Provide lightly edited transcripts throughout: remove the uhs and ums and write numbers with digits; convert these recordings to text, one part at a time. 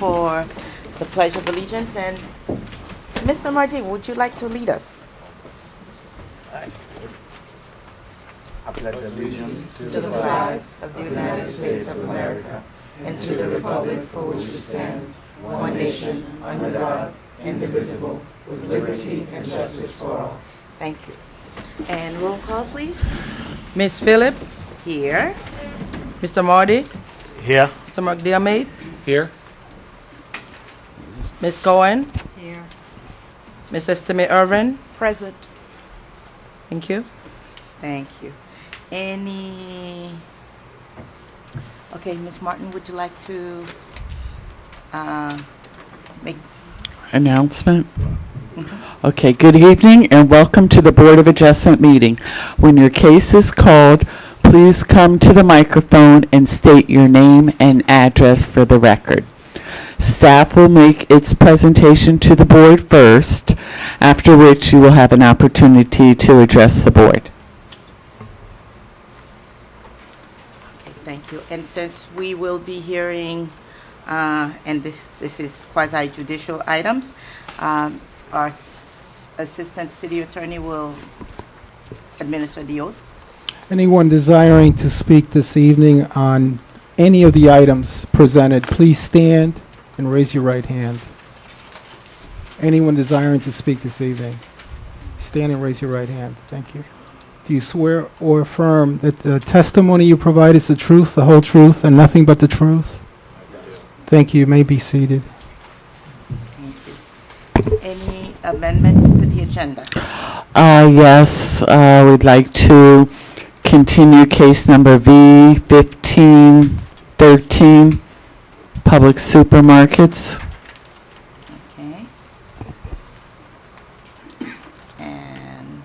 for the Pledge of Allegiance. And Mr. Martin, would you like to lead us? I pledge allegiance To the flag of the United States of America and to the republic for which it stands, one nation, under God, indivisible, with liberty and justice for all. Thank you. And roll call, please. Miss Phillip, Here. Mr. Marty, here. Mr. McDermott, Here. Miss Cohen, Here. Miss Estime Irvin. Present. Thank you. Thank you. Okay, Ms. Martin, would you like to make... Announcement. Okay, good evening and welcome to the Board of Adjustment meeting. When your case is called, please come to the microphone and state your name and address for the record. Staff will make its presentation to the board first, after which you will have an opportunity to address the board. Okay, thank you. And since we will be hearing, and this is quasi-judicial items, our Assistant City Attorney will administer the oath. Anyone desiring to speak this evening on any of the items presented, please stand and raise your right hand. Anyone desiring to speak this evening, stand and raise your right hand. Thank you. Do you swear or affirm that the testimony you provide is the truth, the whole truth, and nothing but the truth? Thank you. You may be seated. Thank you. Any amendments to the agenda? Yes, we'd like to continue case number V1513, Public Supermarkets. Okay. And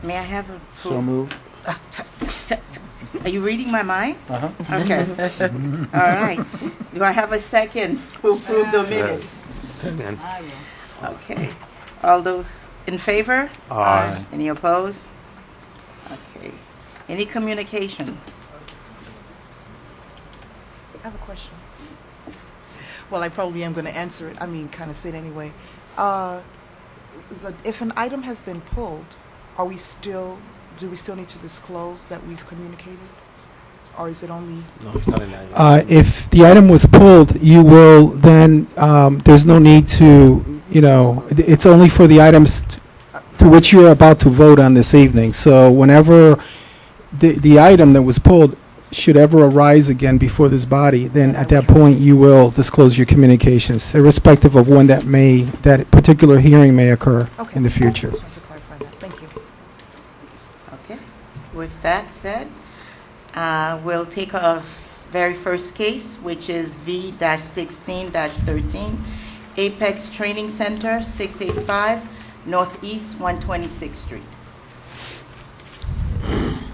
may I have a... So moved. Are you reading my mind? Uh-huh. Okay. All right. Do I have a second to approve the minutes? Second. Okay. All those in favor? Aye. Any opposed? Okay. Any communication? I have a question. Well, I probably am going to answer it. I mean, kind of say it anyway. If an item has been pulled, do we still need to disclose that we've communicated? Or is it only... No, it's not an item. If the item was pulled, you will then, there's no need to, it's only for the items to which you're about to vote on this evening. So whenever the item that was pulled should ever arise again before this body, then at that point you will disclose your communications, irrespective of when that particular hearing may occur Okay. in the future. Just wanted to clarify that. Thank you. Okay. With that said, we'll take our very first case, which is V-16-13, Apex Training Center, 685 Northeast 126th Street.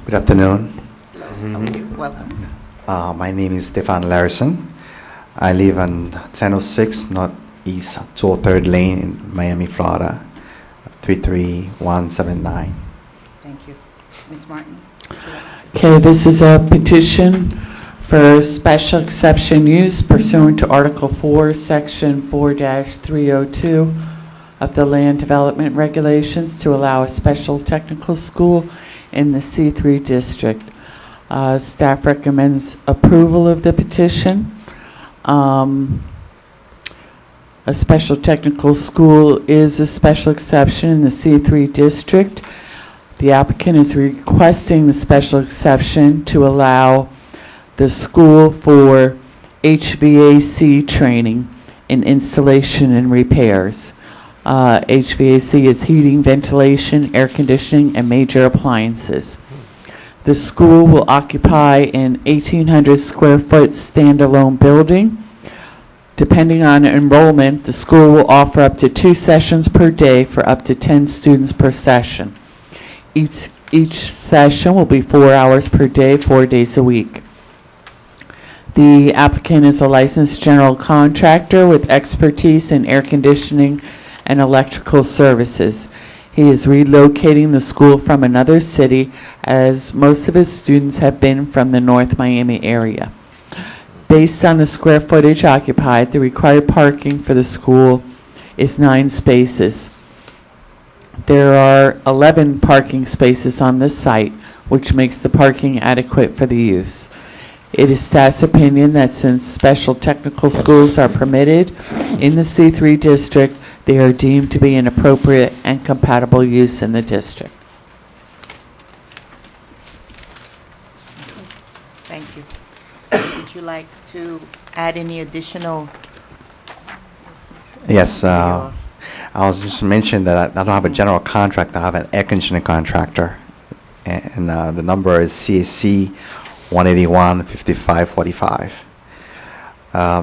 Good afternoon. Okay, welcome. My name is Stefan Larison. I live on 1006 Northeast 203rd Lane in Miami, Florida, 33179. Thank you. Ms. Martin? Okay, this is a petition for special exception use pursuant to Article 4, Section 4-302 of the Land Development Regulations to allow a special technical school in the C3 district. Staff recommends approval of the petition. A special technical school is a special exception in the C3 district. The applicant is requesting the special exception to allow the school for HVAC training in installation and repairs. HVAC is heating, ventilation, air conditioning, and major appliances. The school will occupy an 1,800 square foot standalone building. Depending on enrollment, the school will offer up to 2 sessions per day for up to 10 students per session. Each session will be 4 hours per day, 4 days a week. The applicant is a licensed general contractor with expertise in air conditioning and electrical services. He is relocating the school from another city, as most of his students have been from the North Miami area. Based on the square footage occupied, the required parking for the school is 9 spaces. There are 11 parking spaces on this site, which makes the parking adequate for the use. It is staff's opinion that since special technical schools are permitted in the C3 district, they are deemed to be an appropriate and compatible use in the district. Thank you. Would you like to add any additional? Yes, I was just mentioning that I don't have a general contractor, I have an air conditioning contractor. And the number is CAC 181 5545.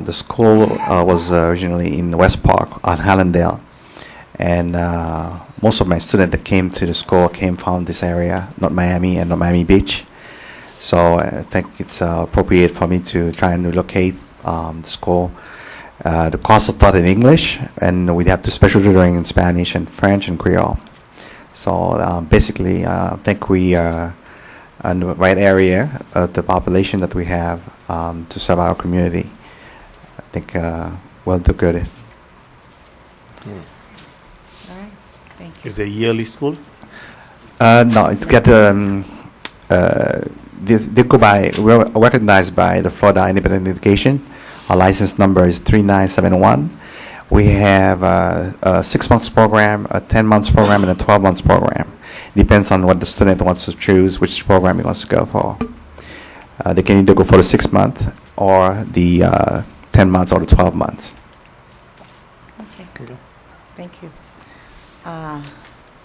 The school was originally in West Park on Hallandale. And most of my students that came to the school came from this area, North Miami and North Miami Beach. So I think it's appropriate for me to try and relocate the school. The course is taught in English, and we have to special tutoring in Spanish and French and Creole. So basically, I think we are in the right area of the population that we have to serve our community. I think we'll do good. All right, thank you. Is it a yearly school? No, it's got they go by recognized by the Florida Independent Education. Our license number is 3971. We have a 6 months program, a 10 months program, and a 12 months program. Depends on what the student wants to choose, which program he wants to go for. They can either go for the 6 month or the 10 months or the 12 months. Okay, thank you.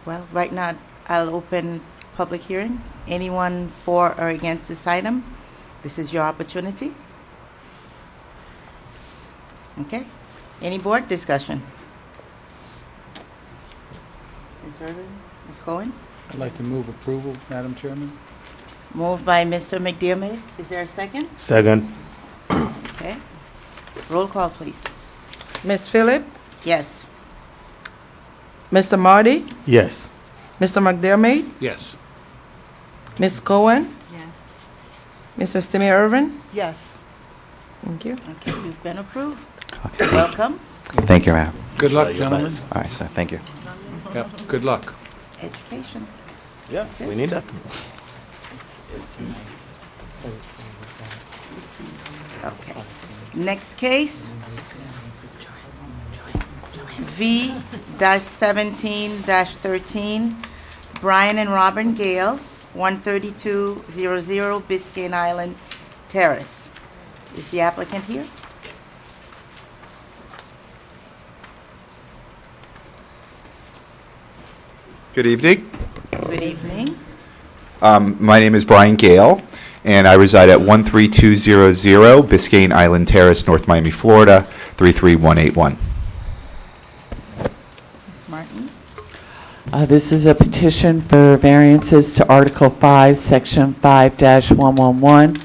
Well, right now, I'll open public hearing. Anyone for or against this item? This is your opportunity. Okay. Any board discussion? Ms. Irvin, Ms. Cohen? I'd like to move approval, Madam Chairman. Moved by Mr. McDermott. Is there a second? Second. Okay. Roll call, please. Ms. Phillip, Yes. Mr. Marty, Yes. Mr. McDermott, Yes. Ms. Cohen, Yes. Mrs. Timmy Irvin. Yes. Thank you. Okay, you've been approved. Okay. Welcome. Thank you, ma'am. Good Try luck, your gentlemen. best. All right, sir. Thank you. Yep, good luck. Education. Yeah, we need that. Okay. Next case. V-17-13, Brian and Robin Gale, 13200 Biscayne Island Terrace. Is the applicant here? Good evening. Good evening. My name is Brian Gale, and I reside at 13200 Biscayne Island Terrace, North Miami, Florida, 33181. Ms. Martin? This is a petition for variances to Article 5, Section 5-111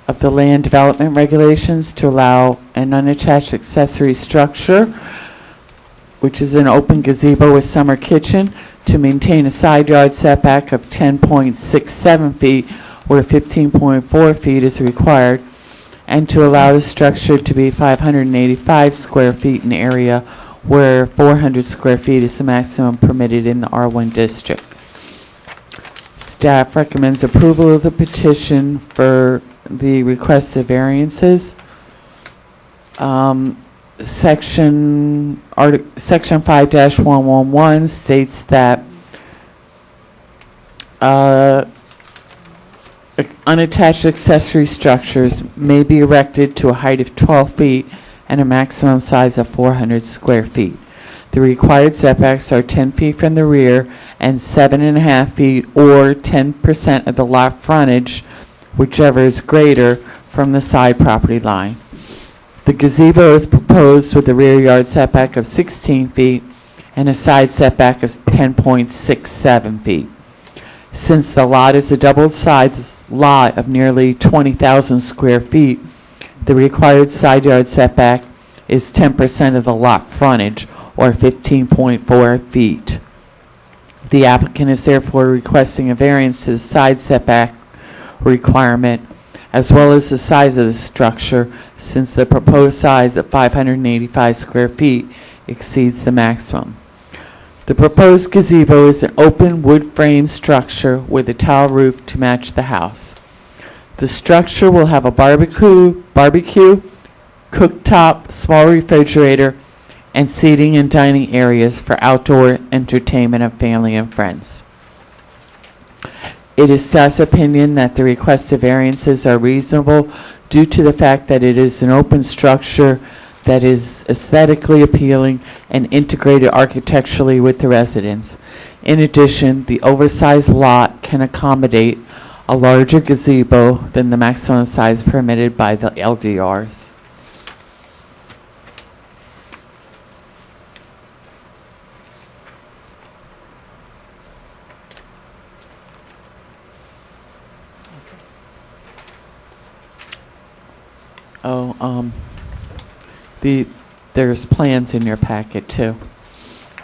of the Land Development Regulations to allow an unattached accessory structure, which is an open gazebo with summer kitchen, to maintain a side yard setback of 10.67 feet where 15.4 feet is required, and to allow the structure to be 585 square feet in area where 400 square feet is the maximum permitted in the R1 district. Staff recommends approval of the petition for the requested variances. Section 5-111 states that unattached accessory structures may be erected to a height of 12 feet and a maximum size of 400 square feet. The required setbacks are 10 feet from the rear and 7.5 feet or 10% of the lot frontage, whichever is greater, from the side property line. The gazebo is proposed with a rear yard setback of 16 feet and a side setback of 10.67 feet. Since the lot is a double-sized lot of nearly 20,000 square feet, the required side yard setback is 10% of the lot frontage, or 15.4 feet. The applicant is therefore requesting a variance to the side setback requirement as well as the size of the structure, since the proposed size of 585 square feet exceeds the maximum. The proposed gazebo is an open wood frame structure with a tile roof to match the house. The structure will have a barbecue, cooktop, small refrigerator, and seating and dining areas for outdoor entertainment of family and friends. It is staff's opinion that the requested variances are reasonable due to the fact that it is an open structure that is aesthetically appealing and integrated architecturally with the residents. In addition, the oversized lot can accommodate a larger gazebo than the maximum size permitted by the LDRs. Oh, there's plans in your packet too.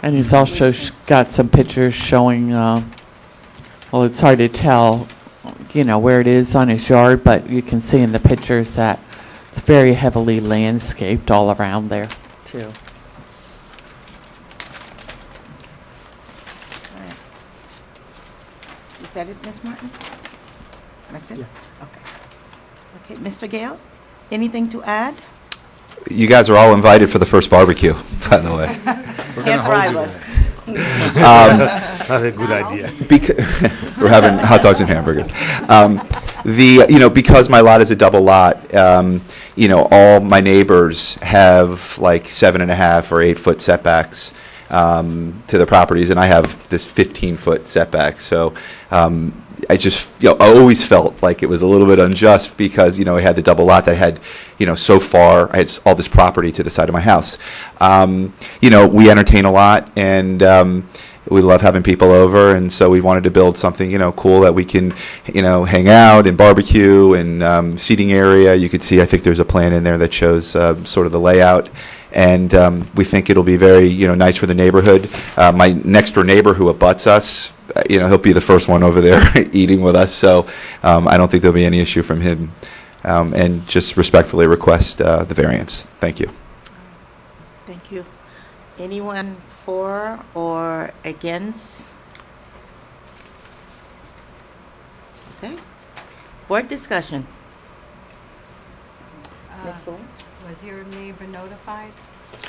And he's also got some pictures showing, well, it's hard to tell, you know, where it is on his yard, but you can see in the pictures that it's very heavily landscaped all around there too. All right. Is that it, Ms. Martin? That's it? Yeah. Okay. Okay, Mr. Gale, anything to add? You guys are all invited for the first barbecue, by the way. Can't bribe us. That's a good idea. We're having hot dogs and hamburgers. Because my lot is a double lot, all my neighbors have like 7.5 or 8 foot setbacks to the properties, and I have this 15-foot setback. So I just, I always felt like it was a little bit unjust because, I had the double lot that had, so far, I had all this property to the side of my house. We entertain a lot, and we love having people over, and so we wanted to build something, cool that we can, hang out and barbecue and seating area. You could see, I think there's a plan in there that shows sort of the layout. And we think it'll be very, nice for the neighborhood. My next door neighbor who abuts us, he'll be the first one over there eating with us. So I don't think there'll be any issue from him. And just respectfully request the variance. Thank you. Thank you. Anyone for or against? Okay. Board discussion. Ms. Boyd? Was your neighbor notified?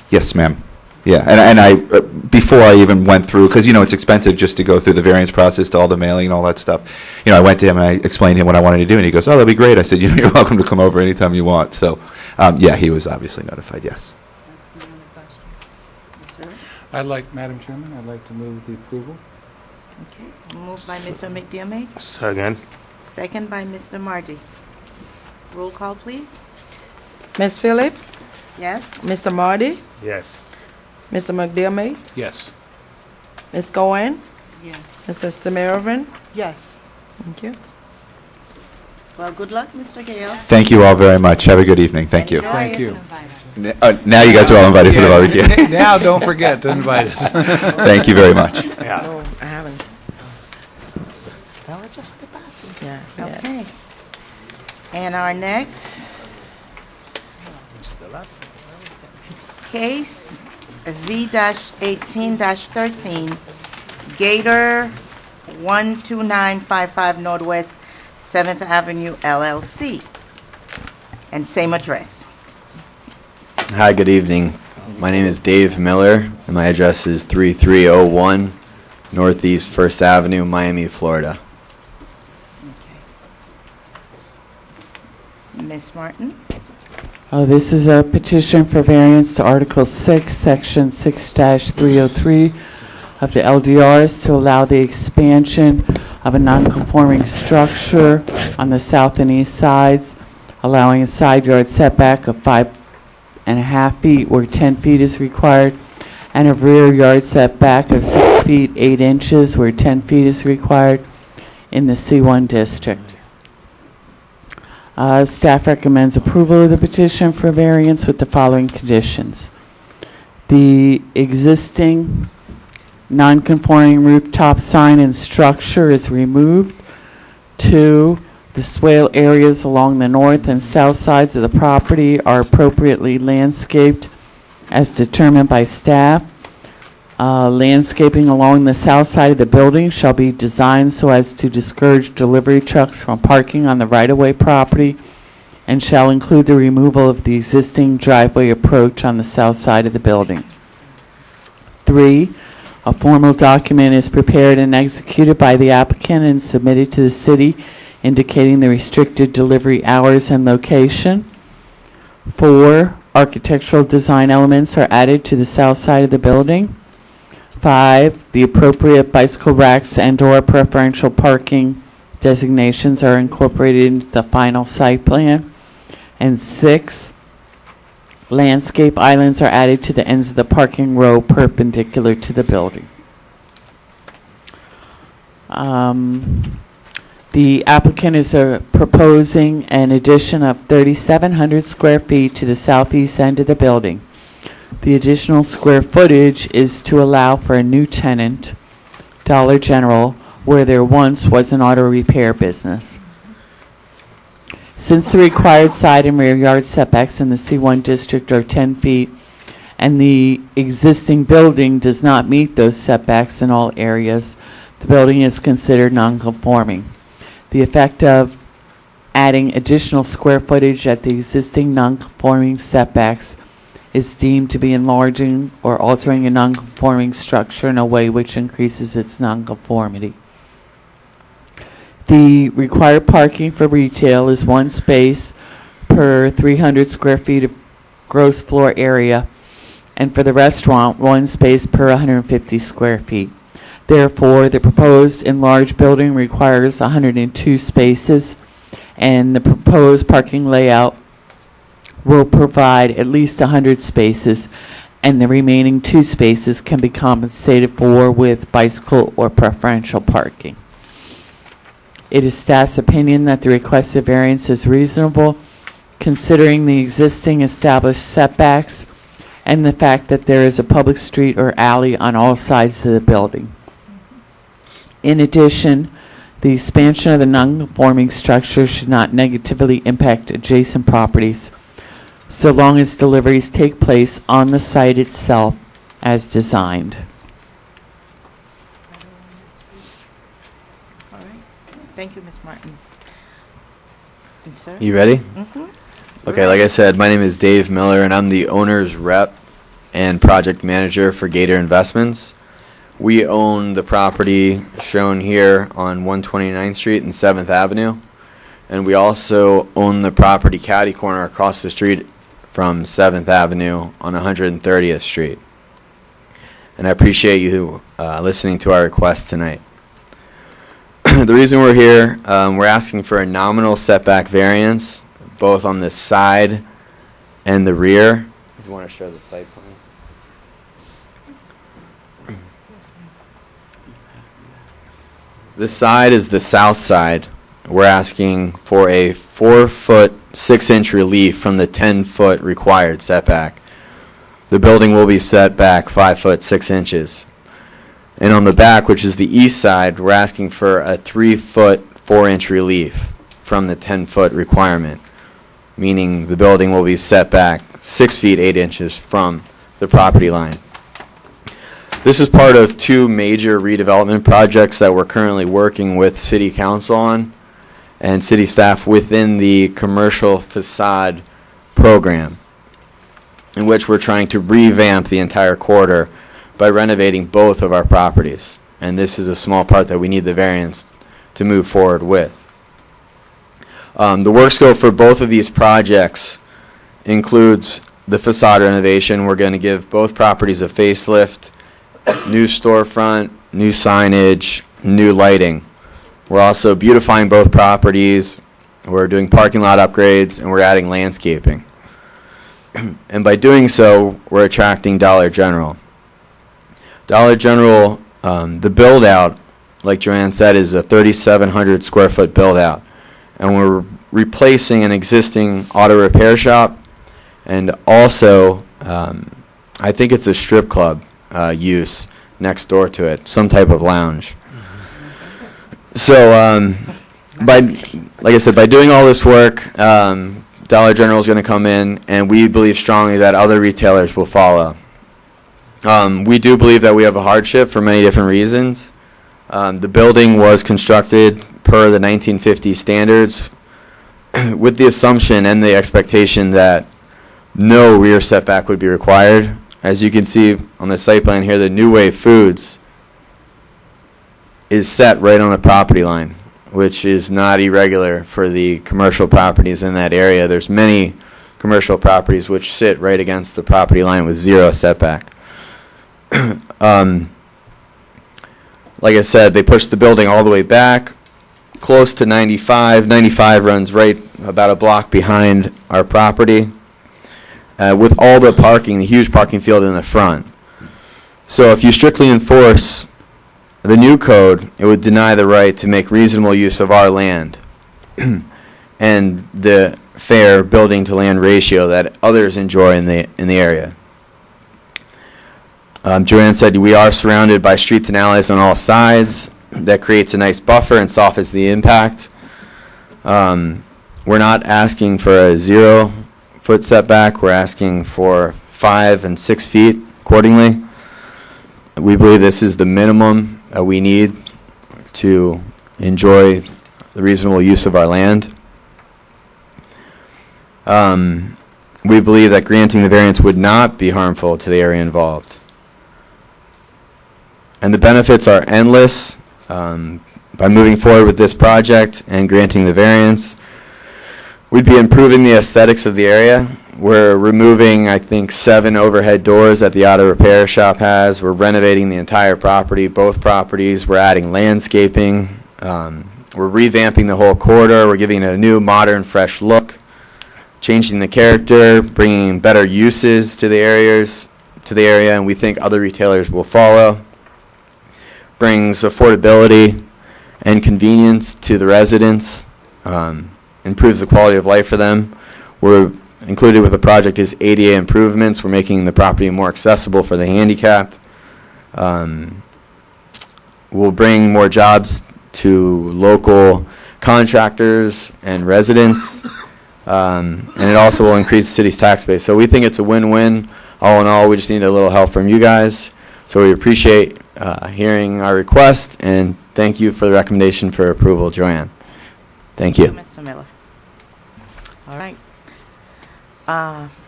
Yes, ma'am. Yeah, and I before I even went through, because it's expensive just to go through the variance process, to all the mailing and all that stuff. I went to him and I explained to him what I wanted to do, and he goes, "Oh, that'd be great." I said, "You're welcome to come over anytime you want." So, yeah, he was obviously notified. Yes. That's my only question. Madam Chairman, I'd like to move the approval. Okay. Moved by Mr. McDermott, Second. second by Mr. Margie. Roll call, please. Ms. Phillip, Yes? Mr. Marty, Yes. Mr. McDermott, Yes. Ms. Cohen, Yes. Mr. Stimiroven. Yes. Thank you. Well, good luck, Mr. Gale. Thank you all very much. Have a good evening. Thank you. Enjoy. Thank you. Invite us. Now you guys are all invited for the barbecue. Now, don't forget to invite us. Thank you very much. Yeah. No, I haven't. That was just for the passing. Yeah. yeah. Okay. And our next case, V-18-13, Gator 12955 Northwest 7th Avenue LLC. And same address. Hi, good evening. My name is Dave Miller, and my address is 3301 Northeast 1st Avenue, Miami, Florida. Ms. Martin? This is a petition for variance to Article 6, Section 6-303 of the LDRs to allow the expansion of a non-conforming structure on the south and east sides, allowing a side yard setback of 5.5 feet where 10 feet is required, and a rear yard setback of 6 feet 8 inches where 10 feet is required in the C1 district. Staff recommends approval of the petition for variance with the following conditions. The existing non-conforming rooftop sign and structure is removed. 2, the swale areas along the north and south sides of the property are appropriately landscaped as determined by staff. Landscaping along the south side of the building shall be designed so as to discourage delivery trucks from parking on the right-of-way property and shall include the removal of the existing driveway approach on the south side of the building. 3, a formal document is prepared and executed by the applicant and submitted to the city indicating the restricted delivery hours and location. 4, architectural design elements are added to the south side of the building. 5, the appropriate bicycle racks and/or preferential parking designations are incorporated into the final site plan. And 6, landscape islands are added to the ends of the parking row perpendicular to the building. The applicant is proposing an addition of 3,700 square feet to the southeast end of the building. The additional square footage is to allow for a new tenant, Dollar General, where there once was an auto repair business. Since the required side and rear yard setbacks in the C1 district are 10 feet, and the existing building does not meet those setbacks in all areas, the building is considered non-conforming. The effect of adding additional square footage at the existing non-conforming setbacks is deemed to be enlarging or altering a non-conforming structure in a way which increases its non-conformity. The required parking for retail is 1 space per 300 square feet of gross floor area, and for the restaurant, 1 space per 150 square feet. Therefore, the proposed enlarged building requires 102 spaces, and the proposed parking layout will provide at least 100 spaces, and the remaining 2 spaces can be compensated for with bicycle or preferential parking. It is staff's opinion that the requested variance is reasonable, considering the existing established setbacks and the fact that there is a public street or alley on all sides of the building. In addition, the expansion of the non-conforming structure should not negatively impact adjacent properties, so long as deliveries take place on the site itself as designed. All right. Thank you, Ms. Martin. And sir? You ready? Mm-hmm. Okay, like I said, my name is Dave Miller, and I'm the owner's rep and project manager for Gator Investments. We own the property shown here on 129th Street and 7th Avenue, and we also own the property catty corner across the street from 7th Avenue on 130th Street. And I appreciate you listening to our request tonight. The reason we're here, we're asking for a nominal setback variance, both on the side and the rear. If you want to show the site plan. The side is the south side. We're asking for a 4-foot, 6-inch relief from the 10-foot required setback. The building will be set back 5 foot 6 inches. And on the back, which is the east side, we're asking for a 3-foot, 4-inch relief from the 10-foot requirement, meaning the building will be set back 6 feet 8 inches from the property line. This is part of 2 major redevelopment projects that we're currently working with City Council on and city staff within the commercial facade program, in which we're trying to revamp the entire corridor by renovating both of our properties. And this is a small part that we need the variance to move forward with. The work scope for both of these projects includes the facade renovation. We're going to give both properties a facelift, new storefront, new signage, new lighting. We're also beautifying both properties. We're doing parking lot upgrades, and we're adding landscaping. And by doing so, we're attracting Dollar General. Dollar General, the build-out, like Joanne said, is a 3,700 square foot build-out. And we're replacing an existing auto repair shop, and also, I think it's a strip club use next door to it, some type of lounge. So, like I said, by doing all this work, Dollar General is going to come in, and we believe strongly that other retailers will follow. We do believe that we have a hardship for many different reasons. The building was constructed per the 1950 standards with the assumption and the expectation that no rear setback would be required. As you can see on the site plan here, the New Wave Foods is set right on the property line, which is not irregular for the commercial properties in that area. There's many commercial properties which sit right against the property line with zero setback. Like I said, they pushed the building all the way back, close to 95. 95 runs right about a block behind our property, with all the parking, the huge parking field in the front. So if you strictly enforce the new code, it would deny the right to make reasonable use of our land and the fair building to land ratio that others enjoy in the area. Joanne said we are surrounded by streets and alleys on all sides. That creates a nice buffer and softens the impact. We're not asking for a 0-foot setback. We're asking for 5 and 6 feet accordingly. We believe this is the minimum we need to enjoy the reasonable use of our land. We believe that granting the variance would not be harmful to the area involved. And the benefits are endless. By moving forward with this project and granting the variance, we'd be improving the aesthetics of the area. We're removing, I think, 7 overhead doors that the auto repair shop has. We're renovating the entire property, both properties. We're adding landscaping. We're revamping the whole corridor. We're giving it a new, modern, fresh look, changing the character, bringing better uses to the area, and we think other retailers will follow. Brings affordability and convenience to the residents, improves the quality of life for them. We're included with the project is ADA improvements. We're making the property more accessible for the handicapped. We'll bring more jobs to local contractors and residents, and it also will increase the city's tax base. So we think it's a win-win. All in all, we just need a little help from you guys. So we appreciate hearing our request, and thank you for the recommendation for approval, Joanne. Thank you. Mr. Miller. All right.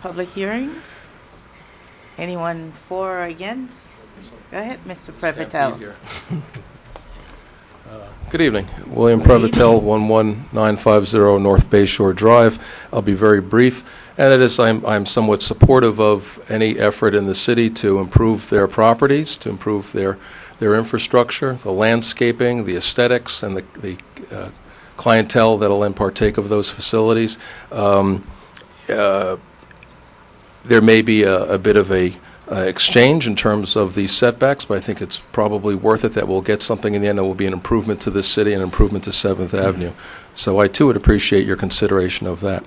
Public hearing? Anyone for or against? Go ahead, Mr. Previtel. Good evening. William Previtel, 11950 North Bay Shore Drive. I'll be very brief. And it is, I'm somewhat supportive of any effort in the city to improve their properties, to improve their infrastructure, the landscaping, the aesthetics, and the clientele that will then partake of those facilities. There may be a bit of a exchange in terms of these setbacks, but I think it's probably worth it that we'll get something in the end that will be an improvement to this city and an improvement to 7th Avenue. So I, too, would appreciate your consideration of that.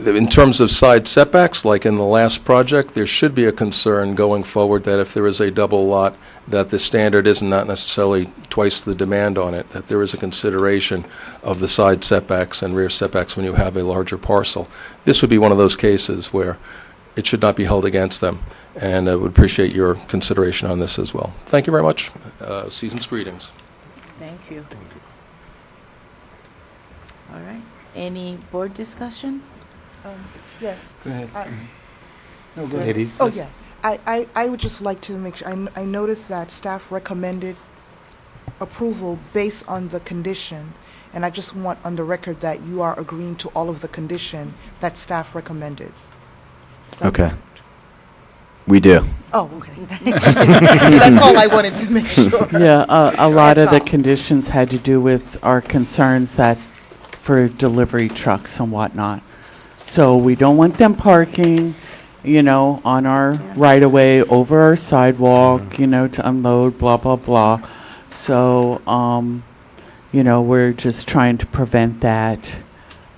In terms of side setbacks, like in the last project, there should be a concern going forward that if there is a double lot, that the standard is not necessarily twice the demand on it, that there is a consideration of the side setbacks and rear setbacks when you have a larger parcel. This would be one of those cases where it should not be held against them, and I would appreciate your consideration on this as well. Thank you very much. Season's greetings. Thank you. All right. Any board discussion? Yes. Go ahead. No, go ahead. Ladies. Oh, yeah. I would just like to make sure, I noticed that staff recommended approval based on the condition, and I just want on the record that you are agreeing to all of the condition that staff recommended. So- Okay. We do. Oh, okay. That's all I wanted to make sure. Yeah, a lot of That's the all. conditions had to do with our concerns that for delivery trucks and whatnot. So we don't want them parking, on our right-of-way, over our sidewalk, to unload, blah, blah, blah. So, we're just trying to prevent that.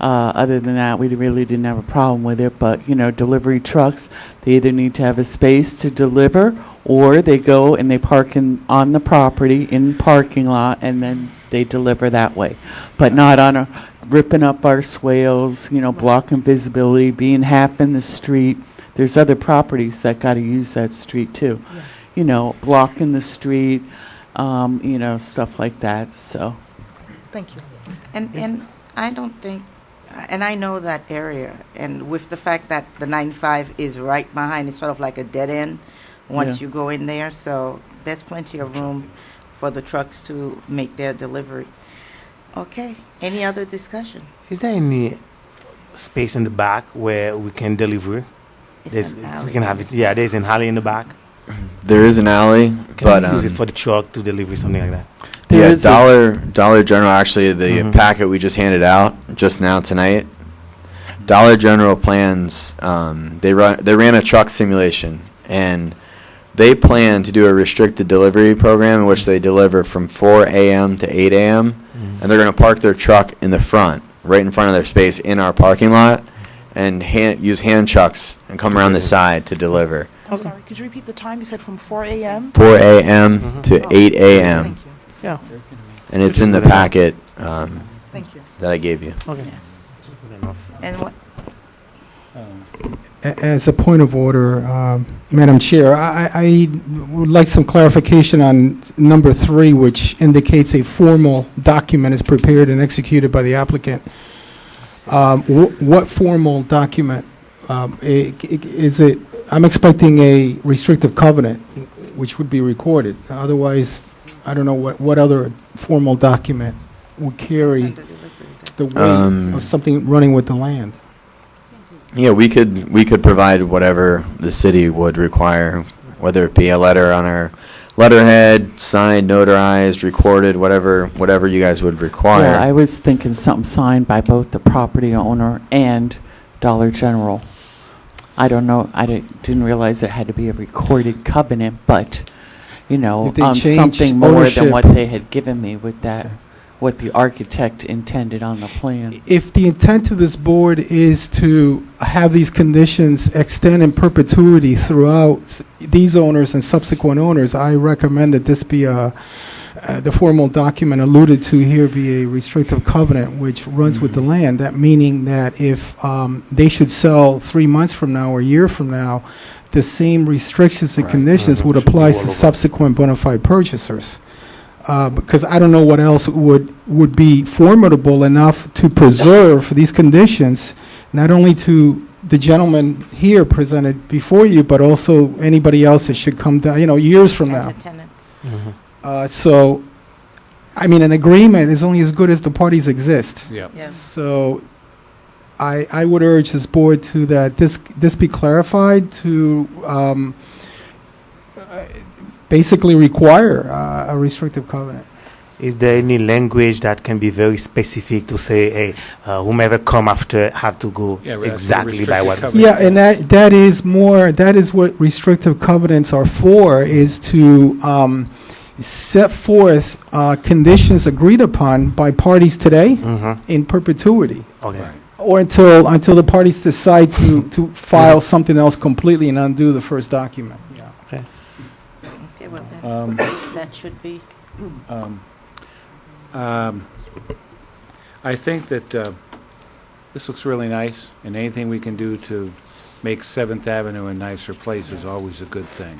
Other than that, we really didn't have a problem with it. But, delivery trucks, they either need to have a space to deliver, or they go and they park on the property in parking lot, and then they deliver that way. But not ripping up our swales, blocking visibility, being half in the street. There's other properties that got to use that street too. Yes. Blocking the street, stuff like that. So. Thank you. And I don't think, and I know that area, and with the fact that the 95 is right behind, it's sort of like a dead end once Yeah. you go in there, so there's plenty of room for the trucks to make their delivery. Okay, any other discussion? Is there any space in the back where we can deliver? It's an alley. We can have it. Yeah, there's an alley in the back. There is an alley, Can but we use it for the truck to deliver something like that? There yeah, is Dollar General, actually, the Mhm. packet we just handed out just now tonight, Dollar General plans, they ran a truck simulation, and they plan to do a restricted delivery program in which they deliver from 4 a.m. to 8 a.m., and they're going to park their truck in the front, right in front of their space in our parking lot, and use hand trucks and come around the side to deliver. I'm sorry, could you repeat the time? You said from 4 a.m.? 4 a.m. to 8 a.m., Thank you. Yeah. and it's Which in is the good enough. packet Thank you. that I gave you. Okay. And what, As a point of order, Madam Chair, I would like some clarification on number 3, which indicates a formal document is prepared and executed by the applicant. What formal document? Is it, I'm expecting a restrictive covenant, which would be recorded. Otherwise, I don't know what other formal document would carry the weight of something running with the land. Yeah, we could provide whatever the city would require, whether it be a letter on our letterhead, signed, notarized, recorded, whatever you guys would require. Yeah, I was thinking something signed by both the property owner and Dollar General. I don't know, I didn't realize it had to be a recorded covenant, but, If they change something more ownership- than what they had given me with that, what the architect intended on the plan. If the intent of this board is to have these conditions extend in perpetuity throughout these owners and subsequent owners, I recommend that this be the formal document alluded to here be a restrictive covenant which runs with the land. That meaning that if they should sell 3 months from now or a year from now, the same restrictions and conditions would apply to subsequent bona fide purchasers. Because I don't know what else would be formidable enough to preserve these conditions, not only to the gentleman here presented before you, but also anybody else that should come down, years from as now. a tenant? So, I mean, an agreement is only as good as the parties exist. Yeah. Yeah. So, I would urge this board to that this be clarified to basically require a restrictive covenant. Is there any language that can be very specific to say, hey, whomever come after have to go Yeah, that's exactly the by what? restricted Yeah, and that is what restrictive covenants are for, is to set forth conditions agreed upon by parties today Mm-hmm. in perpetuity, Okay. or until the parties decide to file something else completely and undo the first document. Okay, well, then, that should be, I think that this looks really nice, and anything we can do to make 7th Avenue a nicer place is always a good thing.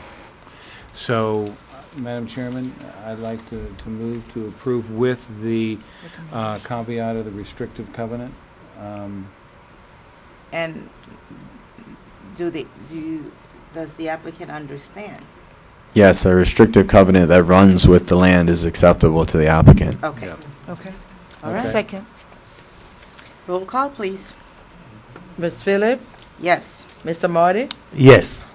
So, Madam Chairman, I'd like to move to approve with the caveat of the restrictive covenant. and does the applicant understand? Yes, a restrictive covenant that runs with the land is acceptable to the applicant. Okay, Yeah. Okay. all right. Second. Roll call, please. Ms. Phillip, Yes. Mr. Marty, Yes.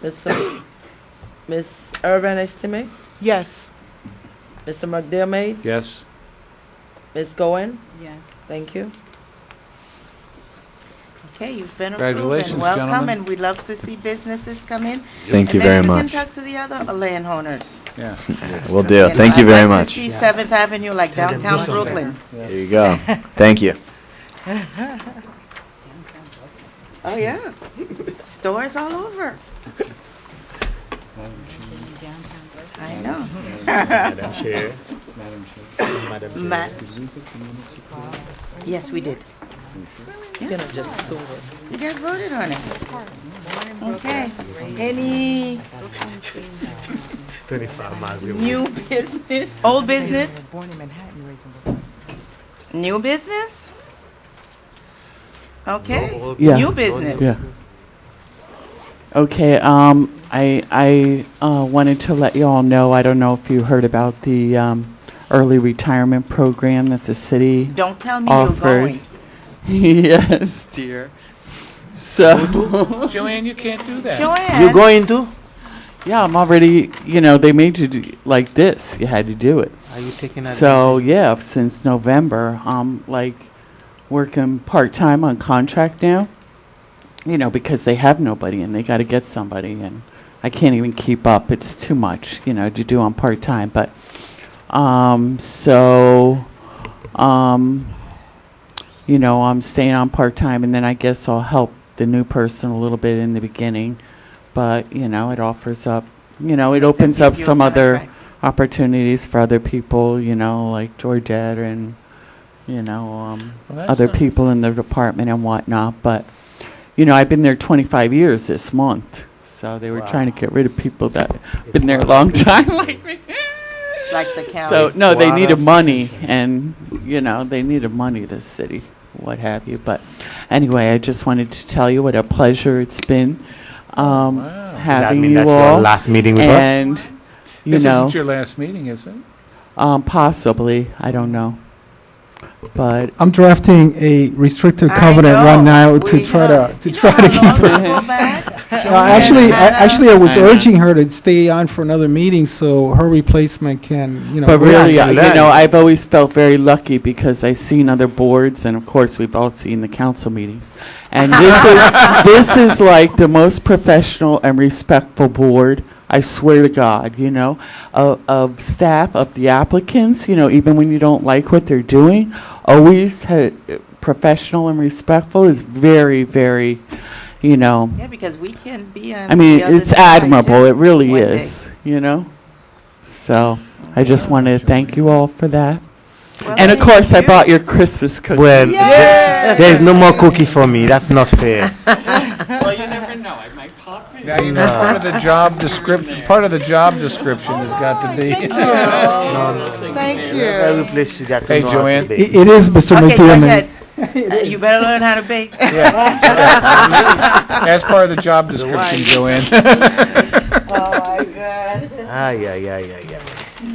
Ms. Irvin Estime, Yes. Mr. McDermott, Yes? Ms. Goen. Yes. Thank you. Okay, you've been approved. Congratulations, And welcome, gentlemen. and we love to see businesses come in. Thank you very And then you much. can talk to the other landowners. Yeah. Will do. Thank you very I'd like much. to see 7th Avenue like downtown Brooklyn. There you go. Thank you. Oh, yeah. Stores all over. I know. Madam Chair. Madam Ma- Chair. Yes, we did. You know, just sort of. You guys voted on it. Okay. Any 25 miles away. new business, old business, Born in Manhattan, raised in Brooklyn. new business? Okay. Yeah. New business. Yeah. Okay, I wanted to let you all know, I don't know if you heard about the early retirement program that the city Don't tell me you're offered. going. Yes, dear. So, Joanne, you can't do that. Joanne. You going to? yeah, I'm already, they made you do like this. You had to do it. Are you taking that? So, yeah, since November, I'm working part-time on contract now, because they have nobody and they got to get somebody, and I can't even keep up. It's too much, to do on part-time. But, I'm staying on part-time, and then I guess I'll help the new person a little bit in the beginning. But, it offers up, it opens up give you a some other contract. opportunities for other people, like Georgette and, Well, that's other a- people in the department and whatnot. But, I've been there 25 years this month. So they were Wow. trying to get rid of people that been there a long time like me. It's like the county. So, no, they Wow, needed that's money, essential. and, they needed money, this city, what have you. But anyway, I just wanted to tell you what a pleasure it's been Wow. That having mean you that's all. your last meeting with us? And, This isn't your last meeting, is it? possibly, I don't know. But I'm drafting a restricted I covenant right know. now to We try know. to You try know to how keep long her. we go back? Actually, I was I know. urging her to stay on for another meeting so her replacement can, But really, Yeah, I can learn. I've always felt very lucky because I've seen other boards, and of course, we've all seen the council meetings. And this is like the most professional and respectful board, I swear to God, of staff, of the applicants, even when you don't like what they're doing, always professional and respectful is very, very, Yeah, because we can be on I mean, the other it's side, admirable. too, It really one day. is, So I just wanted to thank you all for that. Well, And of thank course, I you. bought your Christmas cookies. Well, Yeah. there's no more cookie for me. That's not fair. Well, you never know. I might pop in. Now, you know, part of the job description, part of the job description has got to be. Thank Every you. place you got to Hey, know how Joanne. to bake. It is, Mr. Okay, McDermott. Georgette, you better learn how to bake. As part of the job description, Joanne. Oh, my God. Ay, ay, ay, ay, ay.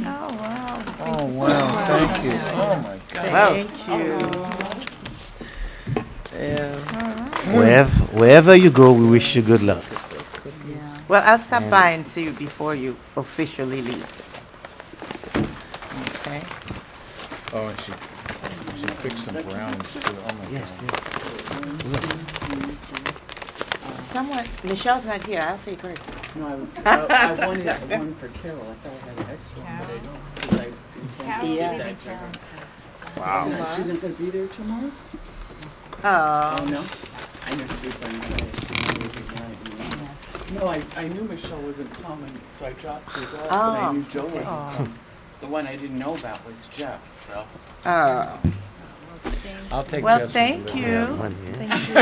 Oh, wow. Oh, wow, thank you. Oh, my God. Thank you. Wherever you go, we wish you good luck. Well, I'll stop by and see you before you officially leave. Okay? Oh, and she fixed some brownies, too. Oh, my God. Someone, Michelle's not here. I'll take hers. No, I wanted one for Carol. I thought I had an extra one, but I don't. 'cause I intend Carol's to Yeah. give leaving that to her. town, so. She's not going to be there tomorrow? Oh, Oh, no? I know she was on the way. No, I knew Michelle wasn't coming, so I dropped hers off, but I Oh, knew Joe okay. wasn't coming. The one I didn't know about was Jeff's, so. oh. I'll take Well, Jess's thank delivery. you. One here. Thank you.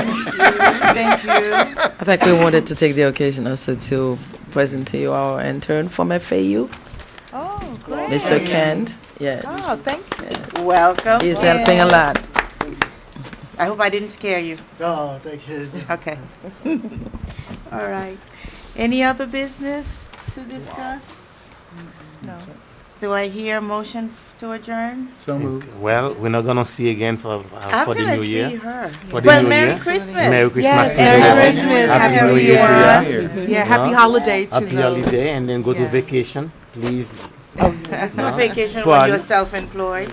Thank you. I think we wanted to take the occasion also to present to you our intern from FAU, Oh, great. Mr. Kent. Yes. Oh, thank you. Welcome. He's helping a lot. I hope I didn't scare you. Oh, thank you. Okay. All right. Any other business to discuss? No. Do I hear a motion to adjourn? So moved. Well, we're not gonna see again for I'm the gonna new see year. her. For the Well, new Merry year. Christmas. Merry Christmas to Merry you all. Christmas, Happy Happy New Year to New you. Year. Yeah, happy No. holiday to Happy those. holiday, and then go to Yeah. vacation, please. That's no No. vacation Well, when you're self-employed.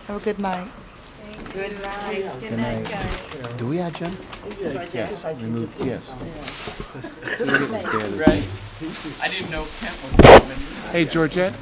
Have a good night. Good night. Good night, guys. Do we adjourn? Yes, remove, yes. Right. I didn't know Kent was coming. Hey, Georgette,